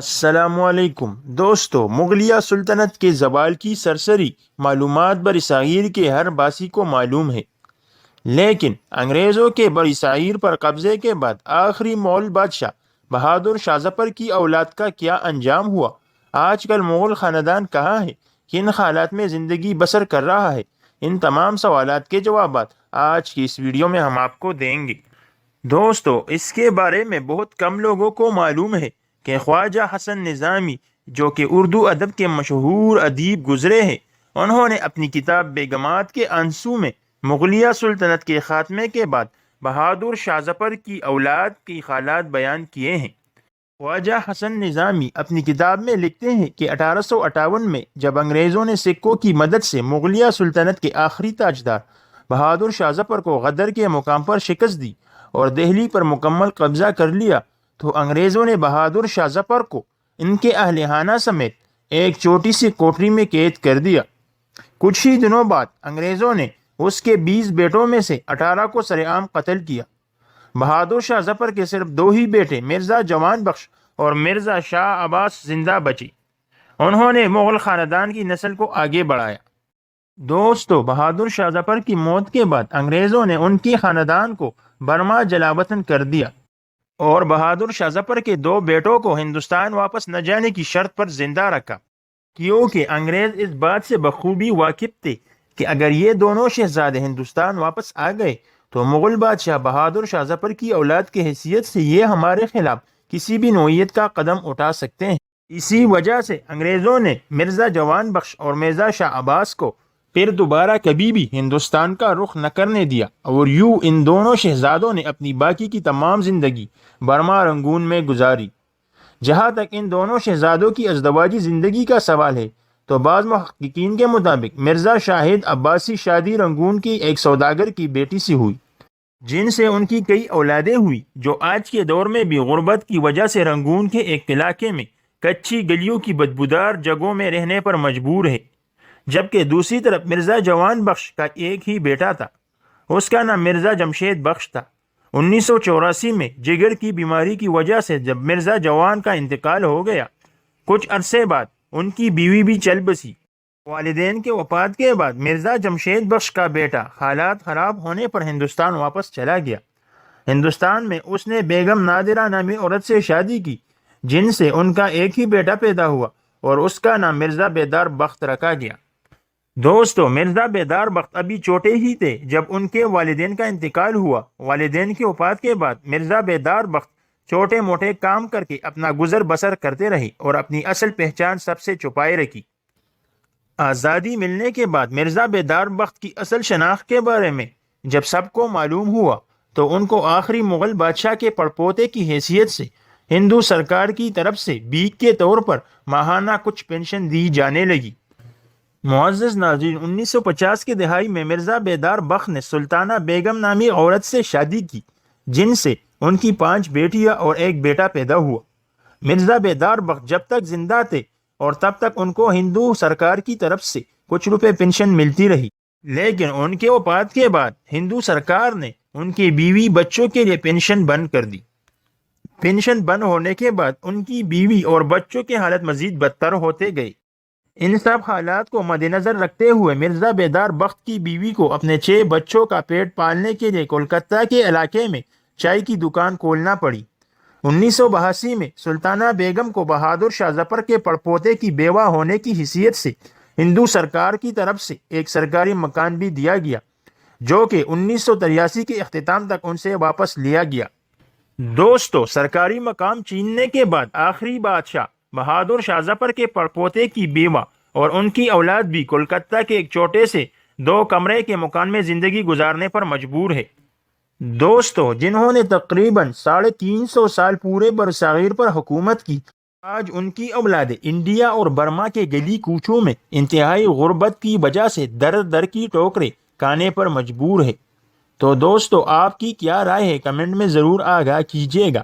السلام علیکم دوستو، مغلیہ سلطنت کے زوال کی سرسری معلومات برصغیر کے ہر باسی کو معلوم ہے، لیکن انگریزوں کے برصغیر پر قبضے کے بعد آخری مغل بادشاہ بہادر شاہ ظفر کی اولاد کا کیا انجام ہوا؟ آج کل مغل خاندان کہاں ہے؟ کن حالات میں زندگی بسر کر رہا ہے؟ ان تمام سوالات کے جوابات آج کی اس ویڈیو میں ہم آپ کو دیں گے۔ دوستو، اس کے بارے میں بہت کم لوگوں کو معلوم ہے کہ خواجہ حسن نظامی، جو کہ اردو ادب کے مشہور ادیب گزرے ہیں، انہوں نے اپنی کتاب بیگمات کے انصو میں مغلیہ سلطنت کے خاتمے کے بعد بہادر شاہ ظفر کی اولاد کی حالات بیان کیے ہیں۔ خواجہ حسن نظامی اپنی کتاب میں لکھتے ہیں کہ 1858 میں جب انگریزوں نے سکوں کی مدد سے مغلیہ سلطنت کے آخری تاجدار بہادر شاہ ظفر کو غدر کے مقام پر شکست دی اور دہلی پر مکمل قبضہ کر لیا، تو انگریزوں نے بہادر شاہ ظفر کو ان کے اہل خانہ سمیت ایک چھوٹی سی کوٹری میں قید کر دیا۔ کچھ ہی دنوں بعد انگریزوں نے اس کے 20 بیٹوں میں سے 18 کو سرعام قتل کیا۔ بہادر شاہ ظفر کے صرف 2 ہی بیٹے مرزا جوان بخش اور مرزا شاہ عباس زندہ بچے۔ انہوں نے مغل خاندان کی نسل کو آگے بڑھایا۔ دوستو، بہادر شاہ ظفر کی موت کے بعد انگریزوں نے ان کی خاندان کو برما جلا وطن کر دیا اور بہادر شاہ ظفر کے 2 بیٹوں کو ہندوستان واپس نہ جانے کی شرط پر زندہ رکھا، کیونکہ انگریز اس بات سے بخوبی واقف تھے کہ اگر یہ دونوں شہزادے ہندوستان واپس آ گئے تو مغل بادشاہ بہادر شاہ ظفر کی اولاد کی حیثیت سے یہ ہمارے خلاف کسی بھی نوعیت کا قدم اٹھا سکتے ہیں۔ اسی وجہ سے انگریزوں نے مرزا جوان بخش اور مرزا شاہ عباس کو پھر دوبارہ کبھی بھی ہندوستان کا رخ نہ کرنے دیا، اور یوں ان دونوں شہزادوں نے اپنی باقی کی تمام زندگی برما رنگون میں گزاری۔ جہاں تک ان دونوں شہزادوں کی ازدواجی زندگی کا سوال ہے تو بعض محققین کے مطابق مرزا شاہد عباسی شادی رنگون کی ایک سوداگر کی بیٹی سے ہوئی، جن سے ان کی کئی اولادیں ہوئی، جو آج کے دور میں بھی غربت کی وجہ سے رنگون کے ایک علاقے میں کچی گلیوں کی بدبودار جگہوں میں رہنے پر مجبور ہے۔ جبکہ دوسری طرف مرزا جوان بخش کا ایک ہی بیٹا تھا، اس کا نام مرزا جمشید بخش تھا۔ 1984 میں جگر کی بیماری کی وجہ سے جب مرزا جوان کا انتقال ہو گیا، کچھ عرصے بعد ان کی بیوی بھی چل بسی۔ والدین کے وفات کے بعد مرزا جمشید بخش کا بیٹا حالات خراب ہونے پر ہندوستان واپس چلا گیا۔ ہندوستان میں اس نے بیگم نادرہ نامی عورت سے شادی کی، جن سے ان کا ایک ہی بیٹا پیدا ہوا اور اس کا نام مرزا بیدار بخت رکھا گیا۔ دوستو، مرزا بیدار بخت ابھی چھوٹے ہی تھے جب ان کے والدین کا انتقال ہوا۔ والدین کی وفات کے بعد مرزا بیدار بخت چھوٹے موٹے کام کر کے اپنا گزر بسر کرتے رہے اور اپنی اصل پہچان سب سے چھپائے رکھی۔ آزادی ملنے کے بعد مرزا بیدار بخت کی اصل شناخت کے بارے میں جب سب کو معلوم ہوا تو ان کو آخری مغل بادشاہ کے پڑپوتے کی حیثیت سے ہندو سرکار کی طرف سے بھیک کے طور پر ماہانہ کچھ پینشن دی جانے لگی۔ معزز ناظرین، 1950 کی دہائی میں مرزا بیدار بخت نے سلطانہ بیگم نامی عورت سے شادی کی، جن سے ان کی 5 بیٹیاں اور ایک بیٹا پیدا ہوا۔ مرزا بیدار بخت جب تک زندہ تھے اور تب تک ان کو ہندو سرکار کی طرف سے کچھ روپے پینشن ملتی رہی، لیکن ان کے وفات کے بعد ہندو سرکار نے ان کے بیوی بچوں کے لیے پینشن بند کر دی۔ پینشن بند ہونے کے بعد ان کی بیوی اور بچوں کی حالت مزید بدتر ہوتے گئی۔ ان سب حالات کو مد نظر رکھتے ہوئے مرزا بیدار بخت کی بیوی کو اپنے 6 بچوں کا پیٹ پالنے کے لیے کولکتہ کے علاقے میں چائے کی دکان کھولنا پڑی۔ 1982 میں سلطانہ بیگم کو بہادر شاہ ظفر کے پڑپوتے کی بیوہ ہونے کی حیثیت سے ہندو سرکار کی طرف سے ایک سرکاری مکان بھی دیا گیا، جو کہ 1983 کے اختتام تک ان سے واپس لیا گیا۔ دوستو، سرکاری مقام چھیننے کے بعد آخری بادشاہ بہادر شاہ ظفر کے پڑپوتے کی بیوہ اور ان کی اولاد بھی کولکتہ کے ایک چھوٹے سے 2 کمرے کے مکان میں زندگی گزارنے پر مجبور ہے۔ دوستو، جنہوں نے تقریباً 350 سال پورے برصغیر پر حکومت کی، آج ان کی اولادیں انڈیا اور برما کے گلی کوچوں میں انتہائی غربت کی وجہ سے در در کی ٹوکریں کھانے پر مجبور ہے۔ تو دوستو، آپ کی کیا رائے ہے؟ کمنٹ میں ضرور آگاہ کیجیے گا۔